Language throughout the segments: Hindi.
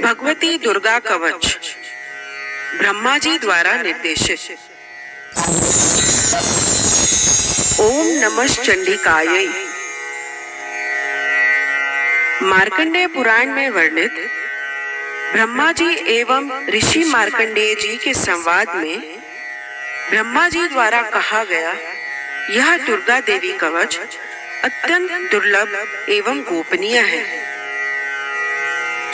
भगवती दुर्गा कवच ब्रह्मा जी द्वारा निर्देशित। ओम नमः चंडिकायै। मार्कंडेय पुराण में वर्णित ब्रह्मा जी एवं ऋषि मार्कंडेय जी के संवाद में ब्रह्मा जी द्वारा कहा गया यह दुर्गा देवी कवच अत्यंत दुर्लभ एवं गोपनीय है।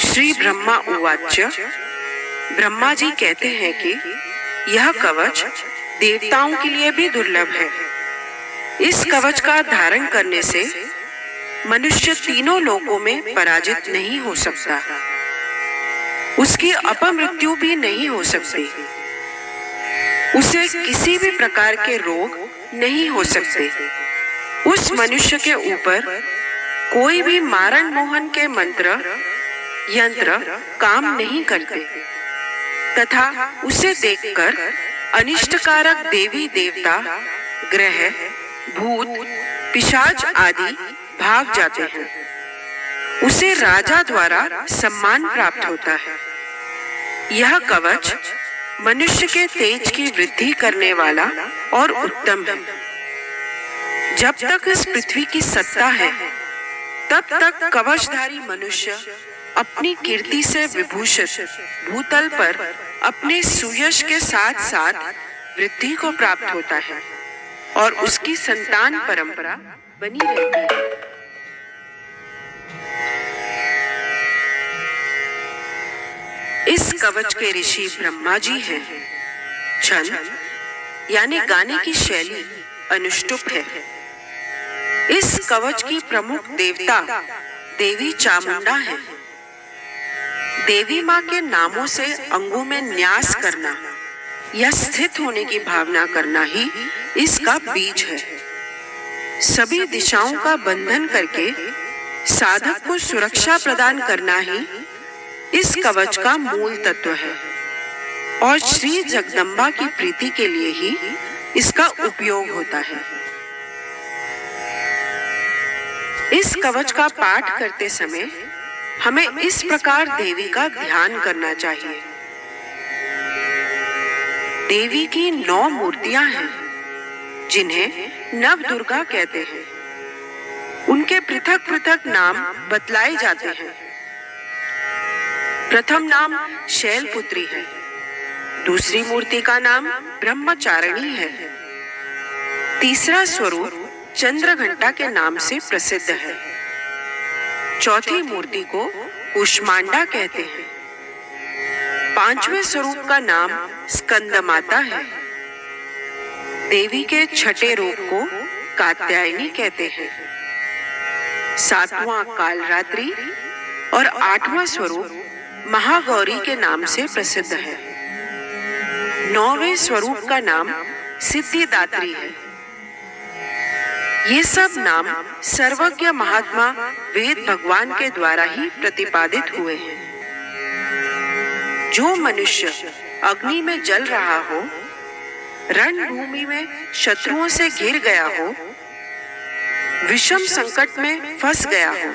श्री ब्रह्मा उवाच। ब्रह्मा जी कहते हैं कि यह कवच देवताओं के लिए भी दुर्लभ है। इस कवच का धारण करने से मनुष्य तीनों लोकों में पराजित नहीं हो सकता, उसकी अपमृत्यु भी नहीं हो सकती, उसे किसी भी प्रकार के रोग नहीं हो सकते, उस मनुष्य के ऊपर कोई भी मारण मोहन के मंत्र यंत्र काम नहीं करते तथा उसे देखकर अनिष्टकारक देवी देवता, ग्रह, भूत, पिशाच आदि भाग जाते हैं। उसे राजा द्वारा सम्मान प्राप्त होता है। यह कवच मनुष्य के तेज की वृद्धि करने वाला और उत्तम है। जब तक इस पृथ्वी की सत्ता है तब तक कवचधारी मनुष्य अपनी कीर्ति से विभूषित भूतल पर अपने सुयश के साथ साथ वृद्धि को प्राप्त होता है और उसकी संतान परंपरा बनी रहती है। इस कवच के ऋषि ब्रह्मा जी हैं। छंद यानी गाने की शैली अनुष्टुप है। इस कवच की प्रमुख देवता देवी चामुंडा है। देवी माँ के नामों से अंगों में न्यास करना या स्थित होने की भावना करना ही इसका बीज है। सभी दिशाओं का बंधन करके साधक को सुरक्षा प्रदान करना ही इस कवच का मूल तत्व है और श्री जगदम्बा की प्रीति के लिए ही इसका उपयोग होता है। इस कवच का पाठ करते समय हमें इस प्रकार देवी का ध्यान करना चाहिए। देवी की 9 मूर्तियां हैं जिन्हें नव दुर्गा कहते हैं। उनके पृथक पृथक नाम बतलाए जाते हैं। प्रथम नाम शैलपुत्री है। दूसरी मूर्ति का नाम ब्रह्मचारिणी है। तीसरा स्वरूप चंद्रघंटा के नाम से प्रसिद्ध है। चौथी मूर्ति को कुष्मांडा कहते हैं। पांचवें स्वरूप का नाम स्कंदमाता है। देवी के छठे रूप को कात्यायनी कहते हैं। सातवां कालरात्रि और 8वां स्वरूप महागौरी के नाम से प्रसिद्ध है। 9वें स्वरूप का नाम सिद्धिदात्री है। ये सब नाम सर्वज्ञ महात्मा वेद भगवान के द्वारा ही प्रतिपादित हुए हैं। जो मनुष्य अग्नि में जल रहा हो, रणभूमि में शत्रुओं से घिर गया हो, विषम संकट में फंस गया हो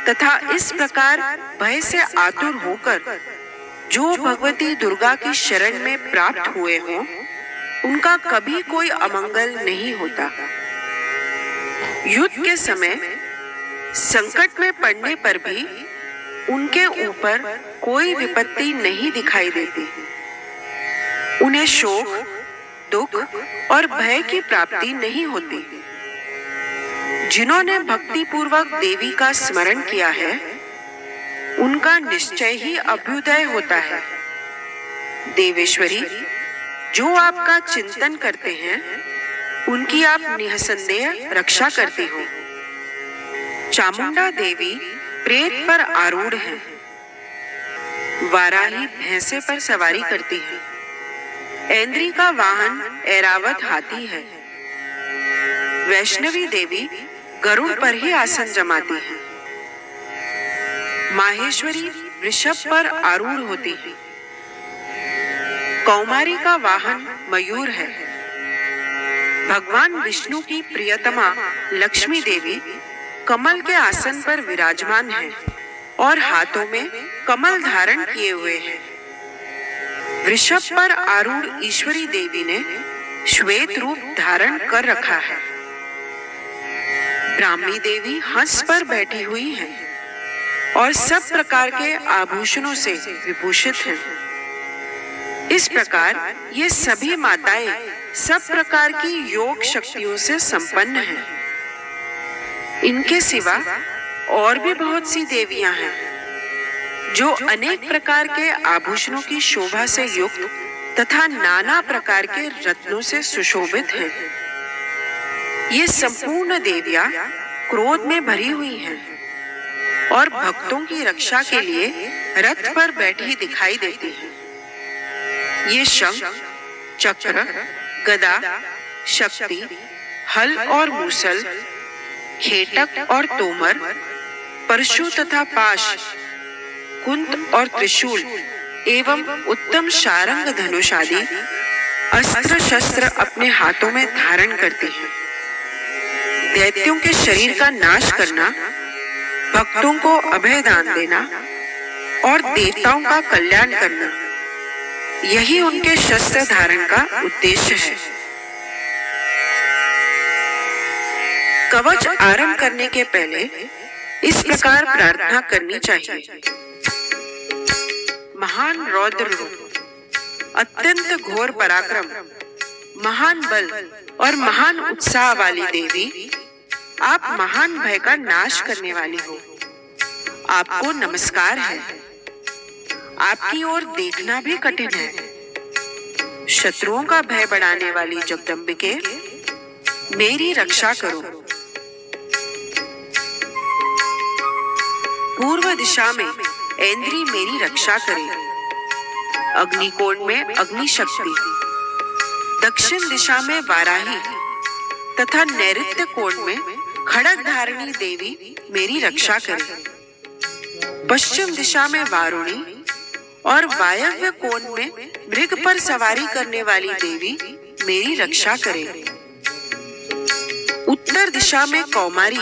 तथा इस प्रकार भय से आतुर होकर जो भगवती दुर्गा की शरण में प्राप्त हुए हों, उनका कभी कोई अमंगल नहीं होता। युद्ध के समय संकट में पड़ने पर भी उनके ऊपर कोई विपत्ति नहीं दिखाई देती। उन्हें शोक, दुख और भय की प्राप्ति नहीं होती। जिन्होंने भक्ति पूर्वक देवी का स्मरण किया है, उनका निश्चय ही अभ्युदय होता है। देवेश्वरी, जो आपका चिंतन करते हैं, उनकी आप निःसंदेह रक्षा करती हो। चामुंडा देवी प्रेत पर आरूढ़ है। वाराही भैंसे पर सवारी करती है। ऐन्द्री का वाहन ऐरावत हाथी है। वैष्णवी देवी गरुड़ पर ही आसन जमाती है। माहेश्वरी वृषभ पर आरूढ़ होती है। कौमारी का वाहन मयूर है। भगवान विष्णु की प्रियतमा लक्ष्मी देवी कमल के आसन पर विराजमान है। और हाथों में कमल धारण किए हुए हैं। वृषभ पर आरूढ़ ईश्वरी देवी ने श्वेत रूप धारण कर रखा है। ब्राह्मी देवी हंस पर बैठी हुई हैं और सब प्रकार के आभूषणों से विभूषित हैं। इस प्रकार ये सभी माताएं सब प्रकार की योग शक्तियों से संपन्न हैं। इनके सिवा और भी बहुत सी देवियां हैं जो अनेक प्रकार के आभूषणों की शोभा से युक्त तथा नाना प्रकार के रत्नों से सुशोभित हैं। ये संपूर्ण देवियां क्रोध में भरी हुई हैं और भक्तों की रक्षा के लिए रथ पर बैठी दिखाई देती हैं। ये शंख, चक्र, गदा, शक्ति, हल और मूसल, खेटक और तोमर, परशु तथा पाश, कुंत और त्रिशूल एवं उत्तम शारंग धनुष आदि अस्त्र शस्त्र अपने हाथों में धारण करती हैं। दैत्यों के शरीर का नाश करना, भक्तों को अभय दान देना और देवताओं का कल्याण करना, यही उनके शस्त्र धारण का उद्देश्य है। कवच आरंभ करने के पहले इस प्रकार प्रार्थना करनी चाहिए। महान रौद्र रूप, अत्यंत घोर पराक्रम, महान बल और महान उत्साह वाली देवी, आप महान भय का नाश करने वाली हो। आपको नमस्कार है। आपकी ओर देखना भी कठिन है। शत्रुओं का भय बढ़ाने वाली जगदम्बिके, मेरी रक्षा करो। पूर्व दिशा में ऐन्द्री मेरी रक्षा करे। अग्निकोण में अग्नि शक्ति, दक्षिण दिशा में वाराही तथा नैऋत्य कोण में खड़ग धारिणी देवी मेरी रक्षा करे। पश्चिम दिशा में वारुणी और वायव्य कोण में मृग पर सवारी करने वाली देवी मेरी रक्षा करे। उत्तर दिशा में कौमारी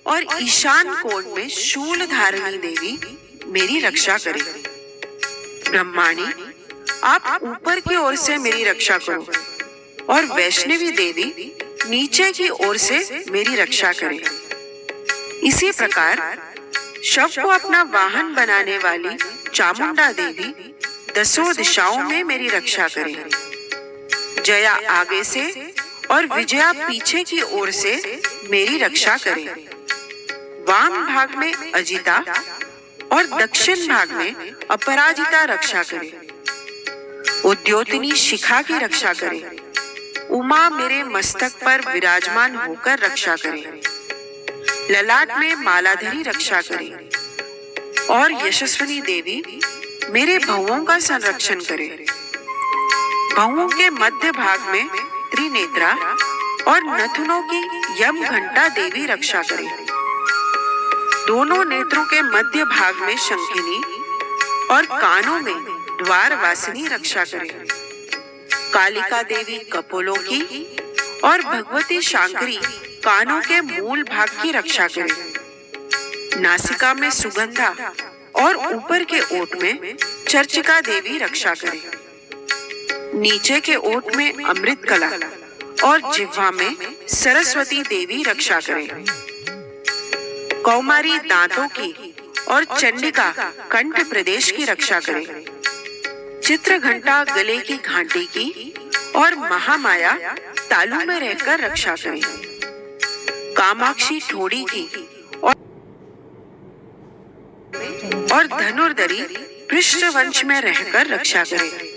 और ईशान कोण में शूल धारिणी देवी मेरी रक्षा करे। ब्रह्माणी, आप ऊपर की ओर से मेरी रक्षा करो और वैष्णवी देवी नीचे की ओर से मेरी रक्षा करे। इसी प्रकार शव को अपना वाहन बनाने वाली चामुंडा देवी दसों दिशाओं में मेरी रक्षा करे। जया आगे से और विजया पीछे की ओर से मेरी रक्षा करे। वाम भाग में अजिता और दक्षिण भाग में अपराजिता रक्षा करे। उद्योतिनी शिखा की रक्षा करे। उमा मेरे मस्तक पर विराजमान होकर रक्षा करे। ललाट में मालाधरी रक्षा करे और यशस्विनी देवी मेरे भवों का संरक्षण करे। भवों के मध्य भाग में त्रिनेत्रा और नथुनों की यम घंटा देवी रक्षा करे। दोनों नेत्रों के मध्य भाग में शंखिनी और कानों में द्वार वासिनी रक्षा करे। कालिका देवी कपोलों की और भगवती शांकरी कानों के मूल भाग की रक्षा करे। नासिका में सुगंधा और ऊपर के ओठ में चर्चिका देवी रक्षा करे। नीचे के ओठ में अमृत कला और जिह्वा में सरस्वती देवी रक्षा करे। कौमारी दांतों की और चंडिका कंठ प्रदेश की रक्षा करे। चित्र घंटा गले की घाटी की और महामाया तालू में रहकर रक्षा करे। कामाक्षी ठोड़ी की और धनुर्धरी पृष्ठवंश में रहकर रक्षा करे।